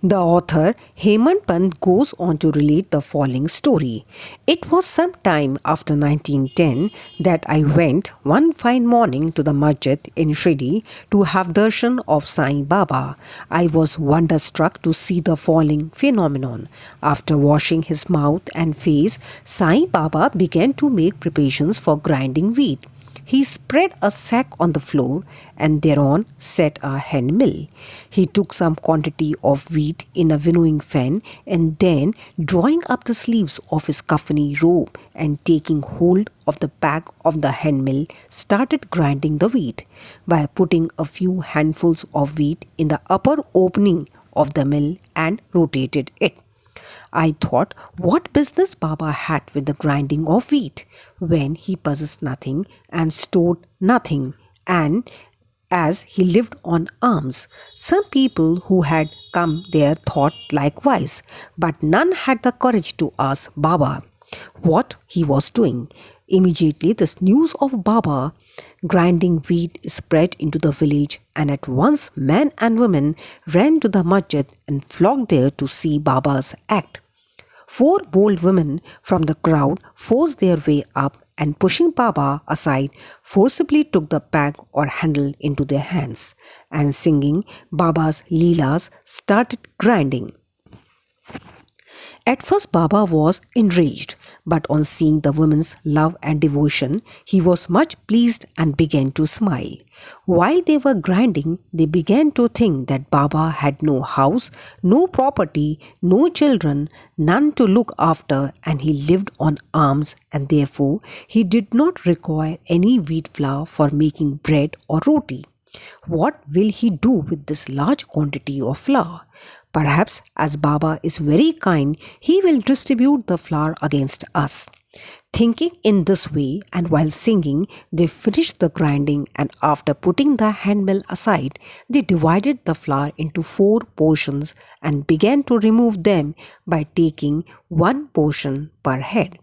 The author Hemant Pant goes on to relate the following story. It was some time after 1910 that I went one fine morning to the masjid in Shirdi to have darshan of Sai Baba. I was wonderstruck to see the following phenomenon. After washing his mouth and face, Sai Baba began to make preparations for grinding wheat. He spread a sack on the floor and thereon set a hand mill. He took some quantity of wheat in a winnowing fan and then, drawing up the sleeves of his kaffani robe and taking hold of the back of the hand mill, started grinding the wheat. By putting a few handfuls of wheat in the upper opening of the mill and rotated it. I thought what business Baba had with the grinding of wheat when he possessed nothing and stored nothing, and as he lived on alms. Some people who had come there thought likewise, but none had the courage to ask Baba what he was doing. Immediately, this news of Baba grinding wheat spread into the village, and at once men and women ran to the masjid and flocked there to see Baba's act. 4 bold women from the crowd forced their way up and, pushing Baba aside, forcibly took the bag or handle into their hands, and singing Baba's Leelas started grinding. At first Baba was enraged, but on seeing the women's love and devotion, he was much pleased and began to smile. While they were grinding, they began to think that Baba had no house, no property, no children, none to look after, and he lived on alms, and therefore he did not require any wheat flour for making bread or roti. What will he do with this large quantity of flour? Perhaps, as Baba is very kind, he will distribute the flour against us. Thinking in this way, and while singing, they finished the grinding, and after putting the handmill aside, they divided the flour into 4 portions and began to remove them by taking 1 portion per head.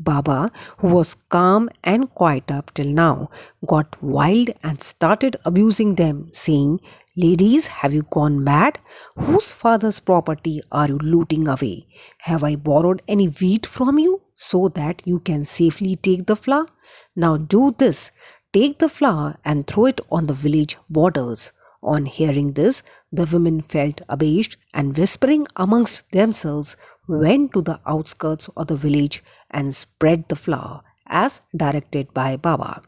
Baba, who was calm and quiet up till now, got wild and started abusing them, saying, "Ladies, have you gone mad? Whose father's property are you looting away? Have I borrowed any wheat from you so that you can safely take the flour? Now do this, take the flour and throw it on the village borders." On hearing this, the women felt abashed and, whispering amongst themselves, went to the outskirts of the village and spread the flour as directed by Baba.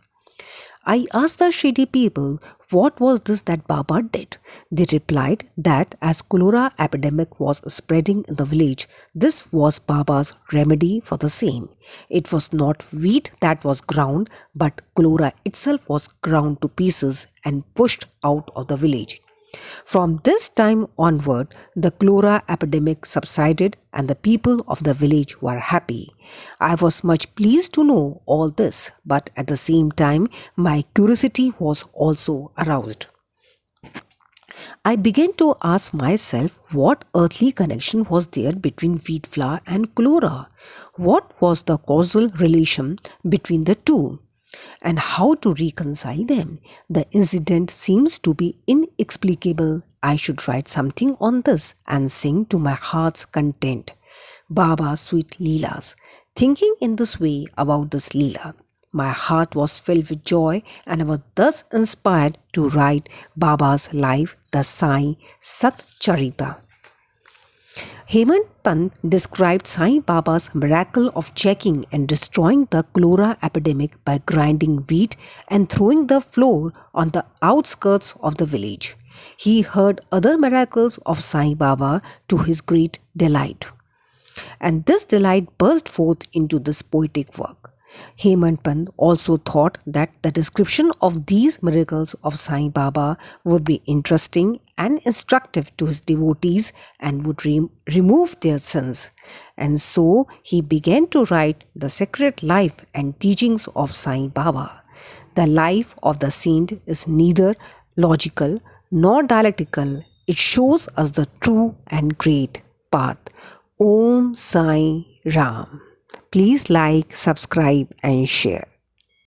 I asked the Shirdi people what was this that Baba did. They replied that as cholera epidemic was spreading in the village, this was Baba's remedy for the same. It was not wheat that was ground, but cholera itself was ground to pieces and pushed out of the village. From this time onward, the cholera epidemic subsided and the people of the village were happy. I was much pleased to know all this, but at the same time, my curiosity was also aroused. I began to ask myself what earthly connection was there between wheat flour and cholera. What was the causal relation between the two? And how to reconcile them. The incident seems to be inexplicable. I should write something on this and sing to my heart's content. Baba's sweet Leelas. Thinking in this way about this Leela, my heart was filled with joy, and I was thus inspired to write Baba's life, the Sai Sat Charita. Hemant Pant described Sai Baba's miracle of checking and destroying the cholera epidemic by grinding wheat and throwing the flour on the outskirts of the village. He heard other miracles of Sai Baba to his great delight, and this delight burst forth into this poetic work. Hemant Pant also thought that the description of these miracles of Sai Baba would be interesting and instructive to his devotees and would remove their sins. And so he began to write the sacred life and teachings of Sai Baba. The life of the saint is neither logical nor dialectical. It shows us the true and great path. Om Sai Ram. Please like, subscribe and share.